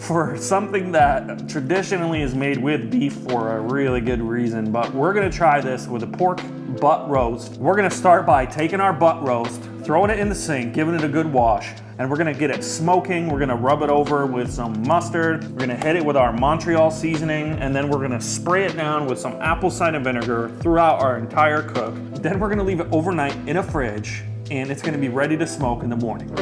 for something that traditionally is made with beef for a really good reason, but we're gonna try this with a pork butt roast. We're gonna start by taking our butt roast, throwing it in the sink, giving it a good wash, and we're gonna get it smoking. We're gonna rub it over with some mustard. We're gonna hit it with our Montreal seasoning, and then we're gonna spray it down with some apple cider vinegar throughout our entire cook. Then we're gonna leave it overnight in a fridge, and it's gonna be ready to smoke in the morning.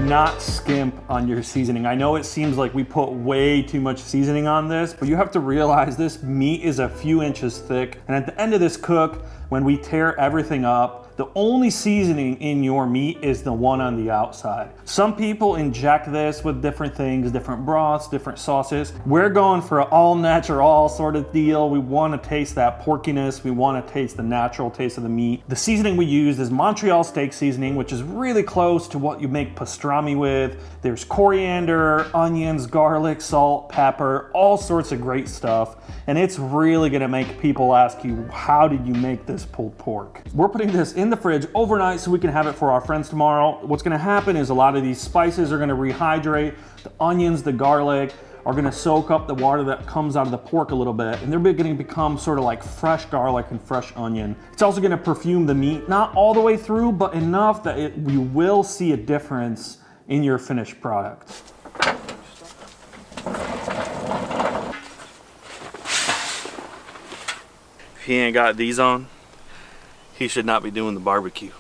Not skimp on your seasoning. I know it seems like we put way too much seasoning on this, but you have to realize this meat is a few inches thick, and at the end of this cook, when we tear everything up, the only seasoning in your meat is the one on the outside. Some people inject this with different things, different broths, different sauces. We're going for an all natural sort of deal. We want to taste that porkiness. We want to taste the natural taste of the meat. The seasoning we use is Montreal steak seasoning, which is really close to what you make pastrami with. There's coriander, onions, garlic, salt, pepper, all sorts of great stuff. And it's really gonna make people ask you, how did you make this pulled pork? We're putting this in the fridge overnight so we can have it for our friends tomorrow. What's gonna happen is a lot of these spices are gonna rehydrate. The onions, the garlic are gonna soak up the water that comes out of the pork a little bit, and they're gonna become sort of like fresh garlic and fresh onion. It's also gonna perfume the meat, not all the way through, but enough that you will see a difference in your finished product. If he ain't got these on, he should not be doing the barbecue.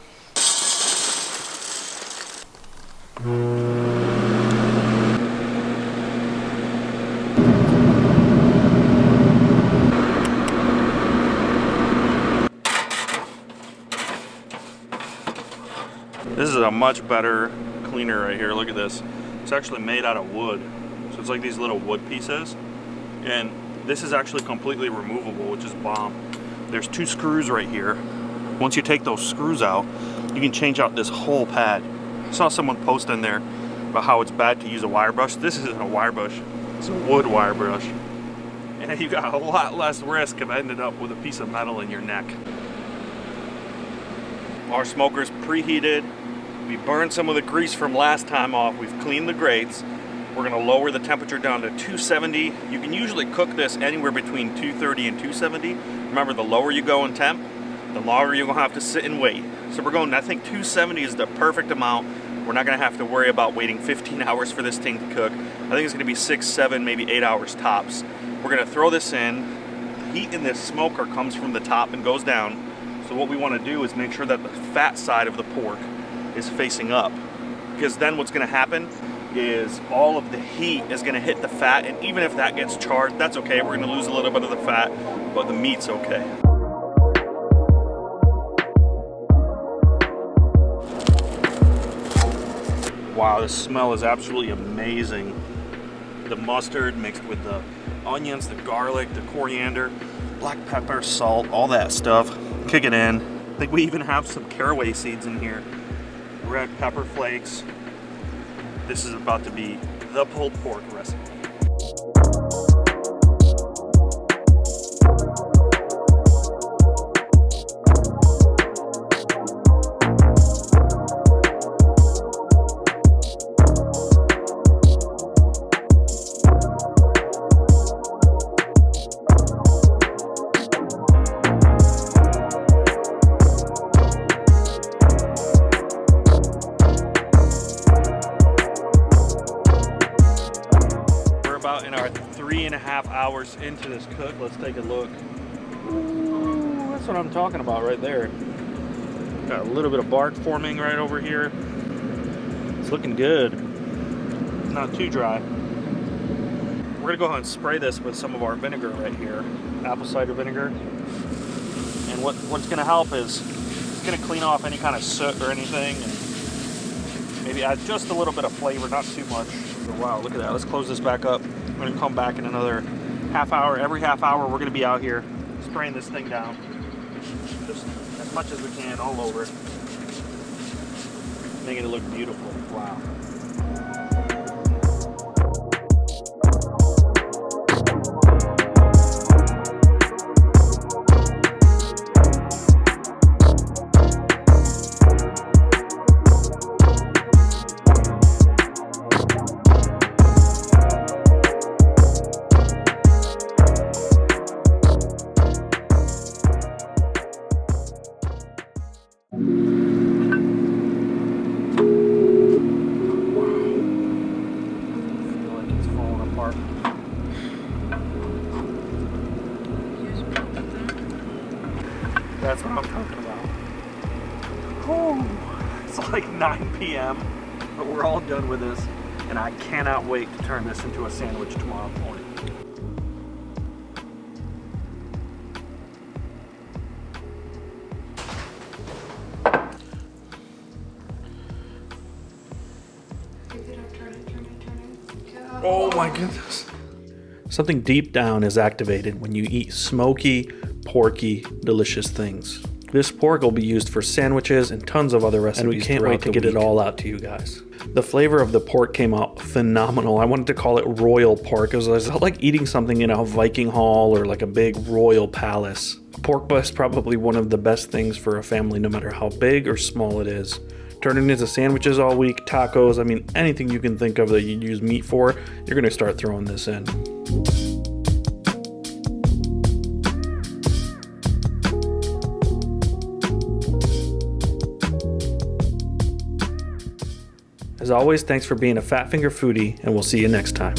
This is a much better cleaner right here. Look at this. It's actually made out of wood. So it's like these little wood pieces. And this is actually completely removable, which is bomb. There's 2 screws right here. Once you take those screws out, you can change out this whole pad. I saw someone post in there about how it's bad to use a wire brush. This isn't a wire brush, it's a wood wire brush. And you got a lot less risk of ending up with a piece of metal in your neck. Our smoker's preheated. We burned some of the grease from last time off. We've cleaned the grates. We're gonna lower the temperature down to 270. You can usually cook this anywhere between 230 and 270. Remember, the lower you go in temp, the longer you're gonna have to sit and wait. So we're going, I think 270 is the perfect amount. We're not gonna have to worry about waiting 15 hours for this thing to cook. I think it's gonna be 6, 7, maybe 8 hours tops. We're gonna throw this in. The heat in this smoker comes from the top and goes down. So what we wanna do is make sure that the fat side of the pork is facing up. Because then what's gonna happen is all of the heat is gonna hit the fat, and even if that gets charred, that's okay. We're gonna lose a little bit of the fat, but the meat's okay. Wow, the smell is absolutely amazing. The mustard mixed with the onions, the garlic, the coriander, black pepper, salt, all that stuff. Kick it in. I think we even have some caraway seeds in here. Red pepper flakes. This is about to be the pulled pork recipe. about in our 3.5 hours into this cook. Let's take a look. Ooh, that's what I'm talking about right there. Got a little bit of bark forming right over here. It's looking good. Not too dry. We're gonna go ahead and spray this with some of our vinegar right here, apple cider vinegar. And what's gonna help is it's gonna clean off any kind of soot or anything, and maybe add just a little bit of flavor, not too much. So, wow, look at that. Let's close this back up. We're gonna come back in another half hour. Every half hour, we're gonna be out here spraying this thing down, just as much as we can, all over it, making it look beautiful. Wow. That's what I'm talking about. Oh, it's like 9 p.m., but we're all done with this, and I cannot wait to turn this into a sandwich tomorrow morning. Oh my goodness. Something deep down is activated when you eat smoky, porky, delicious things. This pork will be used for sandwiches and tons of other recipes. And we can't wait to get it all out to you guys. The flavor of the pork came out phenomenal. I wanted to call it royal pork. It was like eating something in a Viking hall or like a big royal palace. Pork is probably one of the best things for a family, no matter how big or small it is. Turning into sandwiches all week, tacos, I mean, anything you can think of that you use meat for, you're gonna start throwing this in. As always, thanks for being a Fat Finger Foodie, and we'll see you next time.